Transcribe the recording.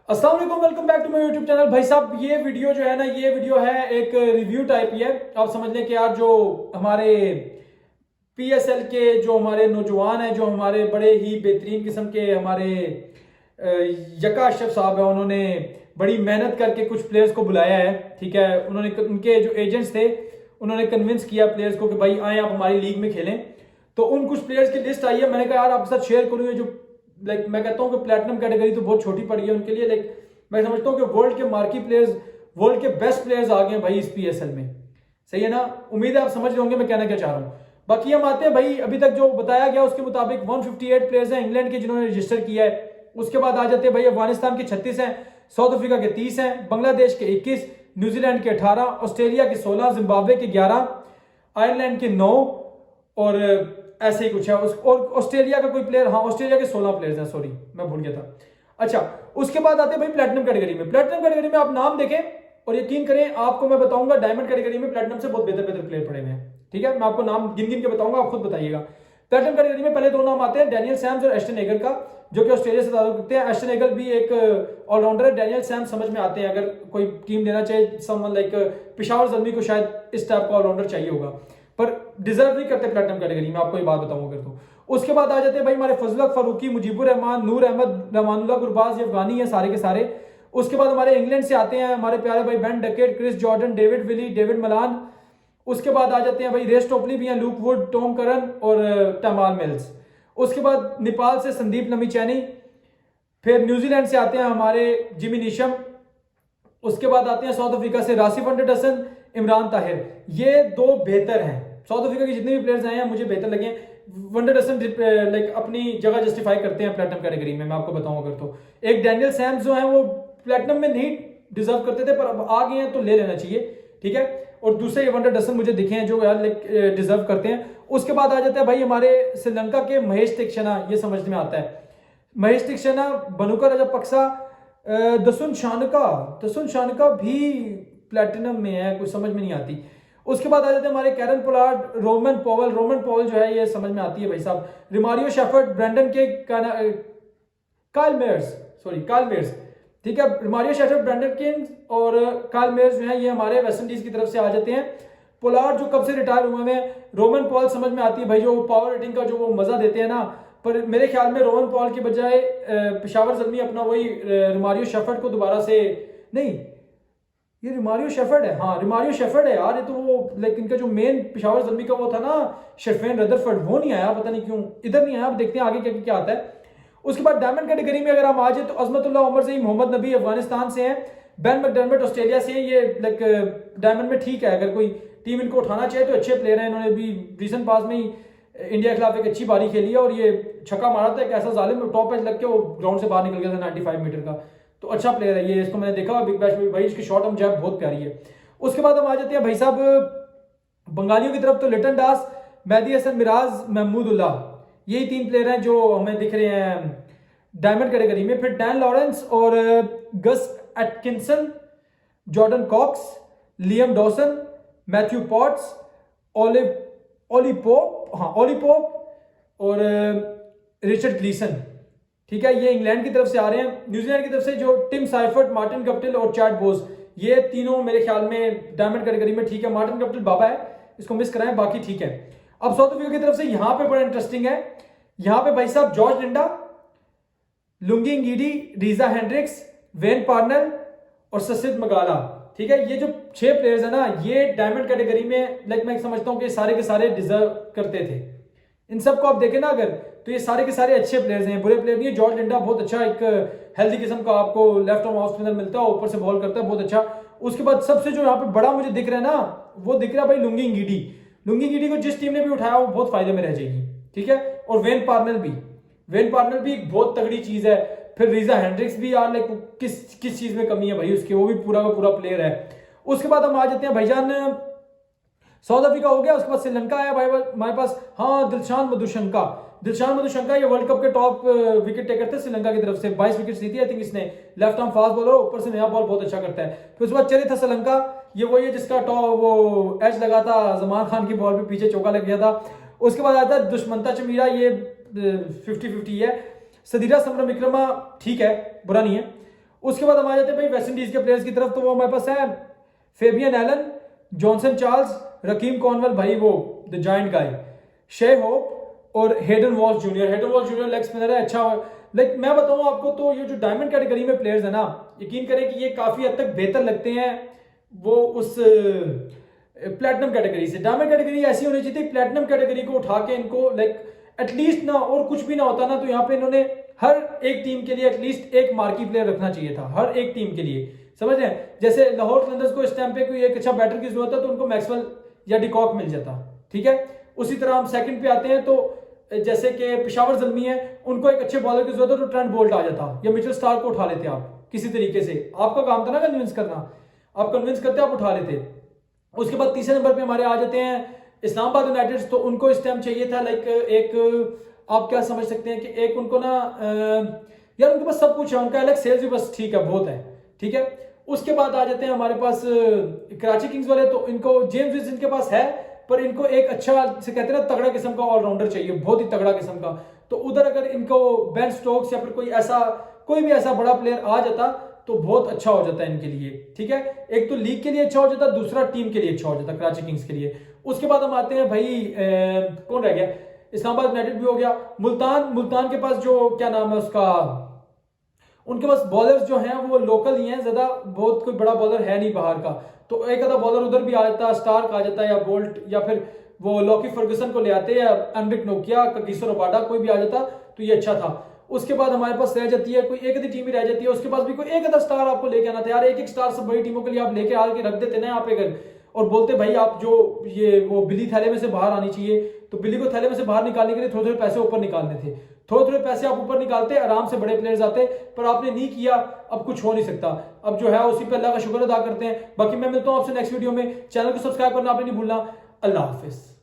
अस्सलाम वालेकुम, welcome back to my YouTube channel. भाई साहब ये वीडियो जो है ना, ये वीडियो है एक रिव्यू टाइप ही है। आप समझ लें कि यार जो हमारे पीएसएल के जो हमारे नौजवान हैं, जो हमारे बड़े ही बेहतरीन किस्म के हमारे यका अशरफ साहब है, उन्होंने बड़ी मेहनत करके कुछ प्लेयर्स को बुलाया है। ठीक है, उन्होंने उनके जो एजेंट्स थे उन्होंने कन्विंस किया प्लेयर्स को कि भाई आए आप हमारी लीग में खेलें। तो उन कुछ प्लेयर्स की लिस्ट आई है, मैंने कहा यार आपके साथ शेयर करूँ। जो लाइक मैं कहता हूँ कि प्लेटिनम कैटेगरी तो बहुत छोटी पड़ी है उनके लिए। लाइक मैं समझता हूँ कि वर्ल्ड के मार्की प्लेयर्स, वर्ल्ड के बेस्ट प्लेयर्स आ गए भाई इस पीएसएल में। सही है ना, उम्मीद है आप समझ रहे होंगे मैं कहना क्या चाह रहा हूँ। बाकी हम आते हैं भाई, अभी तक जो बताया गया उसके मुताबिक 158 प्लेयर्स हैं इंग्लैंड के जिन्होंने रजिस्टर किया है। उसके बाद आ जाते हैं भाई अफगानिस्तान के 36 हैं, साउथ अफ्रीका के 30 हैं, बांग्लादेश के 21, न्यूजीलैंड के 18, ऑस्ट्रेलिया के 16, जिम्बाब्वे के 11, आयरलैंड के 9 और ऐसे ही कुछ है। और ऑस्ट्रेलिया का कोई प्लेयर, हाँ ऑस्ट्रेलिया के 16 प्लेयर्स हैं, सॉरी मैं भूल गया था। अच्छा, उसके बाद आते हैं भाई प्लेटिनम कैटेगरी में। प्लेटिनम कैटेगरी में आप नाम देखें और यकीन करें आपको मैं बताऊंगा डायमंड कैटेगरी में प्लेटिनम से बहुत बेहतर बेहतर प्लेयर पड़े हुए हैं। ठीक है, मैं आपको नाम गिन गिन के बताऊंगा, आप खुद बताइएगा। प्लेटिनम कैटेगरी में पहले दो नाम आते हैं, डैनियल सैम्स और एस्टन एगर का, जो कि ऑस्ट्रेलिया से ताल्लुक रखते हैं। एस्टन एगर भी एक ऑलराउंडर है, डैनियल सैम्स समझ में आते हैं अगर कोई टीम लेना चाहे, समवन लाइक पेशावर ज़ल्मी को शायद इस टाइप का ऑलराउंडर चाहिए होगा, पर डिजर्व नहीं करते प्लेटिनम कैटेगरी में, आपको ये बात बताऊं अगर तो। उसके बाद आ जाते हैं भाई हमारे फजलक फारूकी, मुजीबुर रहमान, नूर अहमद, रहमानुल्लाह गुरबाज, ये अफगानी है सारे के सारे। उसके बाद हमारे इंग्लैंड से आते हैं हमारे प्यारे भाई Ben Duckett, Chris Jordan, David Willey, David Malan. उसके बाद आ जाते हैं भाई रेस टोपली भी हैं, लूक वुड, टॉम करन और टमाल मिल्स। उसके बाद नेपाल से संदीप नमीचैनी। फिर न्यूजीलैंड से आते हैं हमारे जिमी नीशम। उसके बाद आते हैं साउथ अफ्रीका से रासिफ अंडरसन, इमरान ताहिर। ये दो बेहतर हैं, साउथ अफ्रीका के जितने भी प्लेयर्स आए हैं मुझे बेहतर लगे। वंडरसन लाइक अपनी जगह जस्टिफाई करते हैं प्लेटिनम कैटेगरी में, मैं आपको बताऊं अगर तो। एक डैनियल सैम्स जो है वो प्लेटिनम में नहीं डिजर्व करते थे, पर अब आ गए हैं तो ले लेना चाहिए। ठीक है, और दूसरे वंडरसन मुझे दिखे हैं जो यार डिजर्व करते हैं। उसके बाद आ जाते हैं भाई हमारे श्रीलंका के महेश तीक्षणा, ये समझ में आता है। महेश तीक्षणा, बनुका राजापक्सा, दसुन शानका भी प्लेटिनम में है, कुछ समझ में नहीं आती। उसके बाद आ जाते हैं हमारे कैरन पोलार्ड, रोमन पॉवल जो है ये समझ में आती है भाई साहब। रिमारियो शेफर्ड, ब्रेंडन के काइल मेयर्स। ठीक है, रिमारियो शेफर्ड, ब्रेंडन किंग्स और काइल मेयर्स जो है ये हमारे वेस्ट इंडीज की तरफ से आ जाते हैं। पोलार्ड जो कब से रिटायर हुए हैं, रोमन पॉल समझ में आती है भाई, जो पावर रेटिंग का जो वो मजा देते हैं ना। पर मेरे ख्याल में रोमन पॉल के बजाय पेशावर ज़ल्मी अपना वही रिमारियो शेफर्ड को दोबारा से, नहीं ये रिमारियो शेफर्ड है, हाँ रिमारियो शेफर्ड है यार, ये तो वो लाइक इनका जो मेन पेशावर ज़ल्मी का वो था ना शेफेन रदरफर्ड, वो नहीं आया, पता नहीं क्यों इधर नहीं आया। अब देखते हैं आगे क्या क्या आता है। उसके बाद डायमंड कैटेगरी में अगर हम आ जाए तो अजमतुल्लाह उमर से, मोहम्मद नबी अफगानिस्तान से हैं, बेन मैकडर्मिट ऑस्ट्रेलिया से हैं। ये लाइक डायमंड में ठीक है, अगर कोई टीम इनको उठाना चाहे तो अच्छे प्लेयर हैं। इन्होंने भी रीसेंट पास में ही इंडिया के खिलाफ एक अच्छी बारी खेली है और ये छक्का मारा था, एक ऐसा जालिम टॉप एज लग के वो ग्राउंड से बाहर निकल गया था 95 मीटर का। तो अच्छा प्लेयर है ये, इसको मैंने देखा बिग बैश में भाई, इसकी शॉट हम जैब बहुत प्यारी है। उसके बाद हम आ जाते हैं भाई साहब बंगालियों की तरफ, तो लिटन दास, मेहदी हसन मिराज, महमूदुल्लाह, यही 3 प्लेयर हैं जो हमें दिख रहे हैं डायमंड कैटेगरी में। फिर डैन लॉरेंस और Gus Atkinson, Jordan Cox, Liam Dawson, Matthew Potts, Ollie Pope और रिचर्ड ग्लीसन। ठीक है, ये इंग्लैंड की तरफ से आ रहे हैं। न्यूजीलैंड की तरफ से जो टिम साइफर्ट, मार्टिन गप्टिल और चैट बोज, ये तीनों मेरे ख्याल में डायमंड कैटेगरी में ठीक है। मार्टिन गप्टिल बाबा है, इसको मिस कराएं, बाकी ठीक है। अब साउथ अफ्रीका की तरफ से यहां पे बड़ा इंटरेस्टिंग है, यहां पे भाई साहब George Linde, Lungi ngidi, Reeza Hendricks, Wayne Parnell और ससिद मगाला। ठीक है, ये जो 6 प्लेयर्स है ना, ये डायमंड कैटेगरी में लाइक मैं समझता हूं कि सारे के सारे डिजर्व करते थे। इन सबको आप देखें ना अगर, तो ये सारे के सारे अच्छे प्लेयर्स हैं, बुरे प्लेयर नहीं है। जॉर्ज लिंडा बहुत अच्छा एक हेल्दी किस्म का आपको लेफ्ट आर्म ऑफ स्पिनर मिलता है, ऊपर से बॉल करता है बहुत अच्छा। उसके बाद सबसे जो यहाँ पे बड़ा मुझे दिख रहा है ना, वो दिख रहा है भाई लुंगी ngidi को जिस टीम ने भी उठाया वो बहुत फायदे में रह जाएगी। ठीक है, और वेन पार्नल भी एक बहुत तगड़ी चीज है। फिर रीजा हेंड्रिक्स भी यार लाइक किस चीज में कमी है भाई उसके, वो भी पूरा का पूरा प्लेयर है। उसके बाद हम आ जाते हैं भाईजान, साउथ अफ्रीका हो गया, उसके बाद श्रीलंका आया भाई हमारे पास, हाँ दिलशान मधुशंका ये वर्ल्ड कप के टॉप विकेट टेकर थे श्रीलंका की तरफ से, 22 विकेट ली थी आई थिंक इसने। लेफ्ट आर्म फास्ट बॉलर, ऊपर से नया बॉल बहुत अच्छा करता है। फिर उसके बाद चले था श्रीलंका, ये वही है जिसका टॉप वो एज लगा था जमान खान की बॉल पे, पीछे चौका लग गया था। उसके बाद आता है दुष्मंता चमीरा, ये 50-50 है। सदीरा समरम विक्रमा ठीक है, बुरा नहीं है। उसके बाद हम आ जाते हैं भाई वेस्ट इंडीज के प्लेयर्स की तरफ। तो वो हमारे पास है Fabian Allen, Johnson Charles, Rakeem Cornwall, भाई वो the giant guy, Shai Hope और Hayden Walsh junior. Hayden Walsh junior leg spinner है, अच्छा। लाइक मैं बताऊं आपको तो ये जो डायमंड कैटेगरी में प्लेयर्स है ना, यकीन करें कि ये काफी हद तक बेहतर लगते हैं वो उस प्लेटिनम कैटेगरी से। डायमंड कैटेगरी ऐसी होनी चाहिए, प्लेटिनम कैटेगरी को उठा के इनको लाइक एटलीस्ट ना और कुछ भी ना होता ना तो यहाँ पे इन्होंने हर एक टीम के लिए एटलीस्ट एक मार्की प्लेयर रखना चाहिए था, हर एक टीम के लिए, समझ रहे हैं। जैसे लाहौर कलंदर्स को इस टाइम पे कोई एक अच्छा बैटर की जरूरत है तो उनको मैक्सवेल या डिकॉक मिल जाता, ठीक है। उसी तरह हम सेकंड पे आते हैं तो जैसे कि पेशावर ज़ल्मी है, उनको एक अच्छे बॉलर की जरूरत है तो ट्रेंट बोल्ट आ जाता या मिचेल स्टार्क को उठा लेते आप किसी तरीके से। आपका काम था ना कन्विंस करना, आप कन्विंस करते आप उठा लेते। उसके बाद तीसरे नंबर पे हमारे आ जाते हैं इस्लामाबाद यूनाइटेड। तो उनको इस टाइम चाहिए था लाइक एक, आप क्या समझ सकते हैं कि एक उनको ना यार उनके पास सब कुछ है, उनका अलग सेल्स भी बस ठीक है, बहुत है, ठीक है। उसके बाद आ जाते हैं हमारे पास कराची किंग्स वाले। तो इनको जेम्स विज इनके पास है पर इनको एक अच्छा से कहते हैं ना तगड़ा किस्म का ऑलराउंडर चाहिए, बहुत ही तगड़ा किस्म का। तो उधर अगर इनको बेन स्टोक्स या फिर कोई भी ऐसा बड़ा प्लेयर आ जाता तो बहुत अच्छा हो जाता है इनके लिए, ठीक है। एक तो लीग के लिए अच्छा हो जाता, दूसरा टीम के लिए अच्छा हो जाता कराची किंग्स के लिए। उसके बाद हम आते हैं भाई कौन रह गया, इस्लामाबाद यूनाइटेड भी हो गया। मुल्तान के पास जो क्या नाम है उसका, उनके पास बॉलर्स जो हैं वो लोकल ही हैं, ज्यादा बहुत कोई बड़ा बॉलर है नहीं बाहर का। तो एक आधा बॉलर उधर भी आ जाता, स्टार्क आ जाता या बोल्ट या फिर वो लॉकी फर्गुसन को ले आते या एनरिक नोकिया, कगिसो रबाडा, कोई भी आ जाता तो ये अच्छा था। उसके बाद हमारे पास रह जाती है कोई एक आधी टीम ही रह जाती है, उसके पास भी कोई एक आधा स्टार आपको लेके आना था यार। एक स्टार सब बड़ी टीमों के लिए आप लेके आके रख देते ना यहाँ पे अगर, और बोलते भाई आप जो ये वो बिल्ली थैले में से बाहर आनी चाहिए, तो बिल्ली को थैले में से बाहर निकालने के लिए थोड़े थोड़े पैसे ऊपर निकालने थे, थोड़े थोड़े पैसे आप ऊपर निकालते आराम से बड़े प्लेयर्स आते, पर आपने नहीं किया। अब कुछ हो नहीं सकता, अब जो है उसी पे अल्लाह का शुक्र अदा करते हैं। बाकी मैं मिलता हूं आपसे नेक्स्ट वीडियो में। चैनल को सब्सक्राइब करना आपने नहीं भूलना। अल्लाह हाफिज।